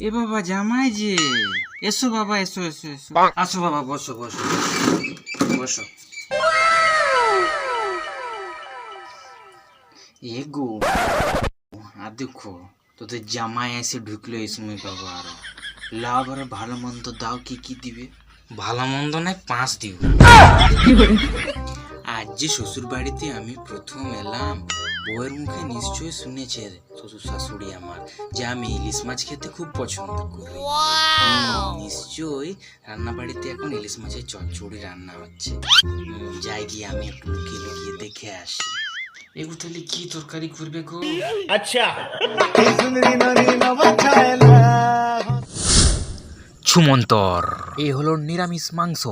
এ বাবা জামাই যে, এসো বাবা, এসো এসো এসো, আসো বাবা, বসো বসো বসো। এ গো, আর দেখো তোদের জামাই এসে ঢুকলো এই সময় বাবা। আরো লাভ আর ভালো মন্দ দাও, কি কি দিবে? ভালো মন্দ নয়, 5 দিব। আজ যে শ্বশুর বাড়িতে আমি প্রথম এলাম, বউয়ের মুখে নিশ্চয়ই শুনেছে শ্বশুর শাশুড়ি আমার যে আমি ইলিশ মাছ খেতে খুব পছন্দ করি। নিশ্চয়ই রান্না বাড়িতে এখন ইলিশ মাছের চচ্চড়ি রান্না হচ্ছে। যাই গিয়ে আমি একটু লুকিয়ে লুকিয়ে দেখে আসি। এগো তাহলে কি তরকারি করবে গো? আচ্ছা, ছুমন্তর, এ হলো নিরামিষ মাংস।